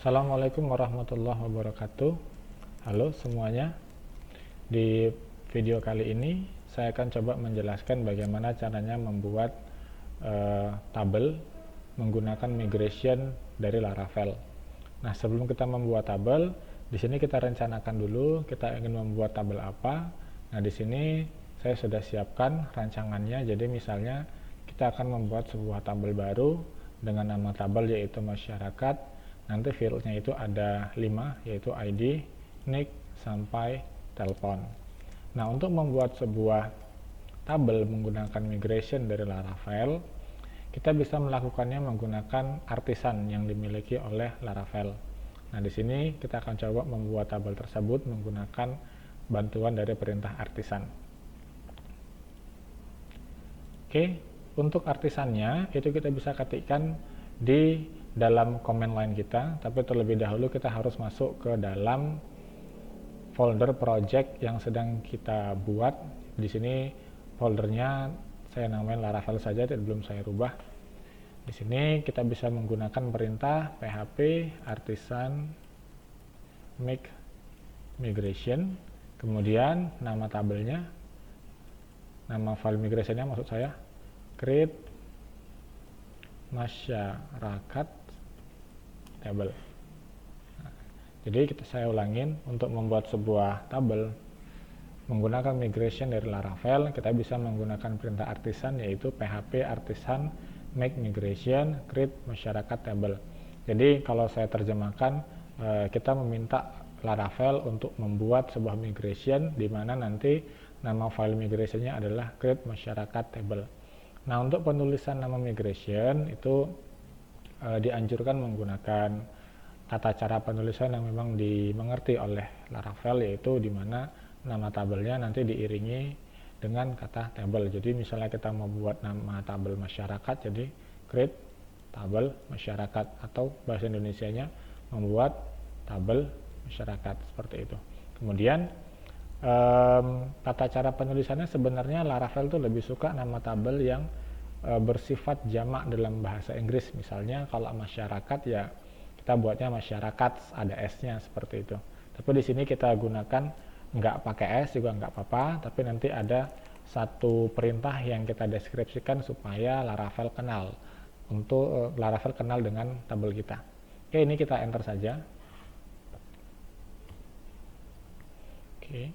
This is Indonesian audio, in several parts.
Assalamualaikum warahmatullahi wabarakatuh. Halo semuanya. Di video kali ini saya akan coba menjelaskan bagaimana caranya membuat tabel menggunakan migration dari Laravel. Nah, sebelum kita membuat tabel, di sini kita rencanakan dulu kita ingin membuat tabel apa. Nah, di sini saya sudah siapkan rancangannya. Jadi misalnya kita akan membuat sebuah tabel baru dengan nama tabel yaitu masyarakat. Nanti fieldnya itu ada 5, yaitu ID, nick, sampai telepon. Nah, untuk membuat sebuah tabel menggunakan migration dari Laravel, kita bisa melakukannya menggunakan artisan yang dimiliki oleh Laravel. Nah, di sini kita akan coba membuat tabel tersebut menggunakan bantuan dari perintah artisan. Oke, untuk artisannya itu kita bisa ketikkan di dalam command line kita, tapi terlebih dahulu kita harus masuk ke dalam folder project yang sedang kita buat. Di sini foldernya saya namain Laravel saja, belum saya rubah. Di sini kita bisa menggunakan perintah php artisan make migration, kemudian nama tabelnya, nama file migrationnya maksud saya, create masyarakat tabel. Nah, jadi saya ulangin, untuk membuat sebuah tabel menggunakan migration dari Laravel, kita bisa menggunakan perintah artisan yaitu php artisan make migration create masyarakat tabel. Jadi kalau saya terjemahkan, kita meminta Laravel untuk membuat sebuah migration di mana nanti nama file migrationnya adalah create masyarakat tabel. Nah, untuk penulisan nama migration itu dianjurkan menggunakan tata cara penulisan yang memang dimengerti oleh Laravel, yaitu di mana nama tabelnya nanti diiringi dengan kata tabel. Jadi misalnya kita mau buat nama tabel masyarakat, jadi create tabel masyarakat, atau bahasa Indonesianya membuat tabel masyarakat, seperti itu. Kemudian tata cara penulisannya sebenarnya Laravel tuh lebih suka nama tabel yang bersifat jamak dalam bahasa Inggris. Misalnya kalau masyarakat ya kita buatnya masyarakat, ada S-nya seperti itu. Tapi di sini kita gunakan nggak pakai S juga nggak apa-apa, tapi nanti ada satu perintah yang kita deskripsikan supaya Laravel kenal, untuk Laravel kenal dengan tabel kita. Oke, ini kita enter saja. Oke,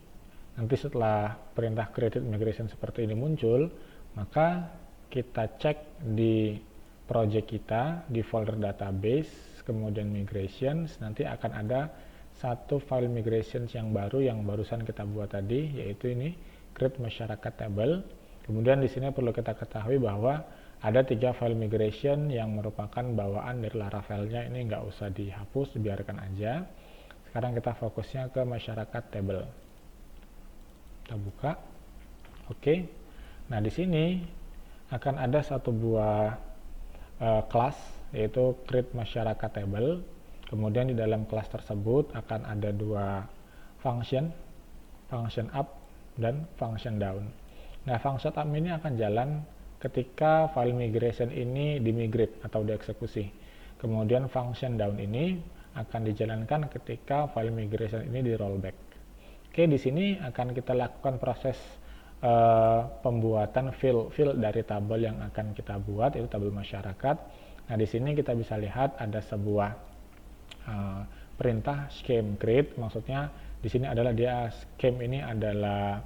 nanti setelah perintah create migration seperti ini muncul, maka kita cek di project kita, di folder database, kemudian migrations, nanti akan ada satu file migrations yang baru yang barusan kita buat tadi, yaitu ini create masyarakat table. Kemudian di sini perlu kita ketahui bahwa ada 3 file migration yang merupakan bawaan dari Laravelnya. Ini nggak usah dihapus, biarkan aja. Sekarang kita fokusnya ke masyarakat table. Kita buka. Oke. Nah, di sini akan ada satu buah kelas, yaitu create masyarakat table. Kemudian di dalam kelas tersebut akan ada 2 function, function up dan function down. Nah, function up ini akan jalan ketika file migration ini dimigrate atau dieksekusi. Kemudian function down ini akan dijalankan ketika file migration ini di rollback. Oke, di sini akan kita lakukan proses pembuatan field dari tabel yang akan kita buat, itu tabel masyarakat. Nah, di sini kita bisa lihat ada sebuah perintah scheme create. Maksudnya di sini adalah scheme ini adalah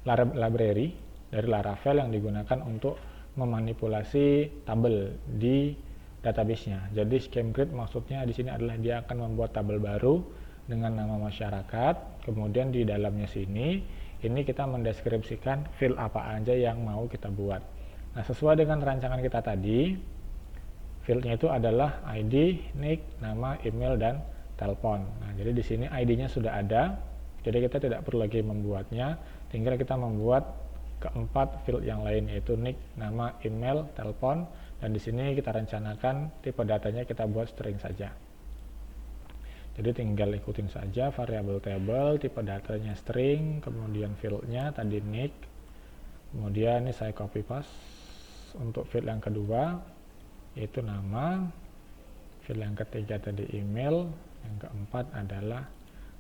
library dari Laravel yang digunakan untuk memanipulasi tabel di database-nya. Jadi scheme create maksudnya di sini adalah dia akan membuat tabel baru dengan nama masyarakat. Kemudian di dalamnya sini ini kita mendeskripsikan field apa aja yang mau kita buat. Nah, sesuai dengan rancangan kita tadi, fieldnya itu adalah ID, nick, nama, email, dan telepon. Nah, jadi di sini ID-nya sudah ada, jadi kita tidak perlu lagi membuatnya, tinggal kita membuat keempat field yang lain, yaitu nick, nama, email, telepon, dan di sini kita rencanakan tipe datanya kita buat string saja. Jadi tinggal ikutin saja variabel table, tipe datanya string, kemudian fieldnya tadi nick, kemudian ini saya copy paste untuk field yang kedua, yaitu nama, field yang ketiga tadi email, Yang keempat adalah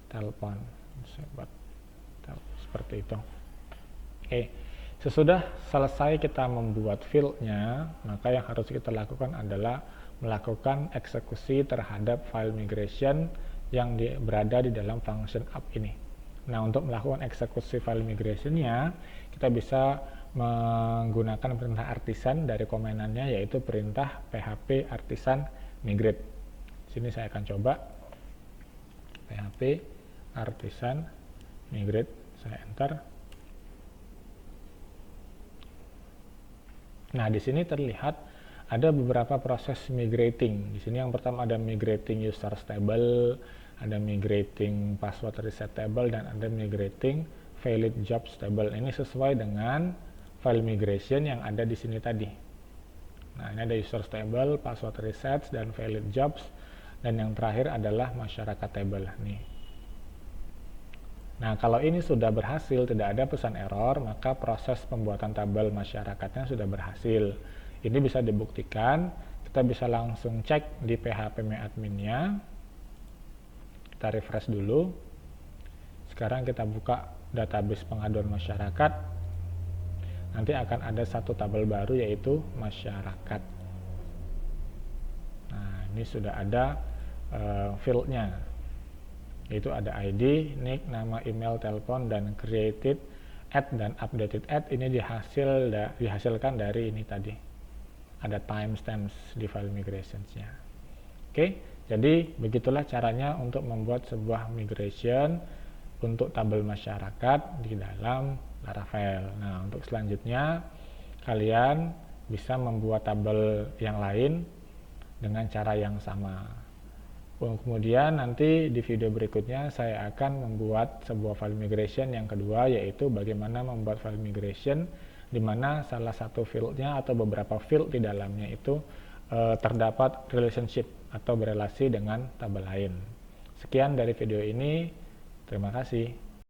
telepon. Seperti itu. Oke. Sesudah selesai kita membuat fieldnya, maka yang harus kita lakukan adalah melakukan eksekusi terhadap file migration yang berada di dalam function up ini. Nah, untuk melakukan eksekusi file migrationnya, kita bisa menggunakan perintah artisan dari komandannya, yaitu perintah php artisan migrate. Sini saya akan coba php artisan migrate, saya enter. Nah, di sini terlihat ada beberapa proses migrating. Di sini yang pertama ada migrating user table, ada migrating password reset table, dan ada migrating valid jobs table. Ini sesuai dengan file migration yang ada di sini tadi. Nah, ini ada user table, password reset, dan valid jobs, dan yang terakhir adalah masyarakat table nih. Nah, kalau ini sudah berhasil, tidak ada pesan error, maka proses pembuatan tabel masyarakatnya sudah berhasil. Ini bisa dibuktikan, kita bisa langsung cek di php-me-admin-nya. Kita refresh dulu. Sekarang kita buka database pengaduan masyarakat. Nanti akan ada satu tabel baru, yaitu masyarakat. Nah, ini sudah ada fieldnya, yaitu ada ID, nick, nama, email, telepon, dan created, add, dan updated add. Ini dihasilkan dari ini tadi. Ada timestamps di file migrationsnya. Oke, jadi begitulah caranya untuk membuat sebuah migration untuk tabel masyarakat di dalam Laravel. Nah, untuk selanjutnya kalian bisa membuat tabel yang lain dengan cara yang sama. Kemudian nanti di video berikutnya saya akan membuat sebuah file migration yang kedua, yaitu bagaimana membuat file migration di mana salah satu fieldnya atau beberapa field di dalamnya itu terdapat relationship atau berelasi dengan tabel lain. Sekian dari video ini, terima kasih.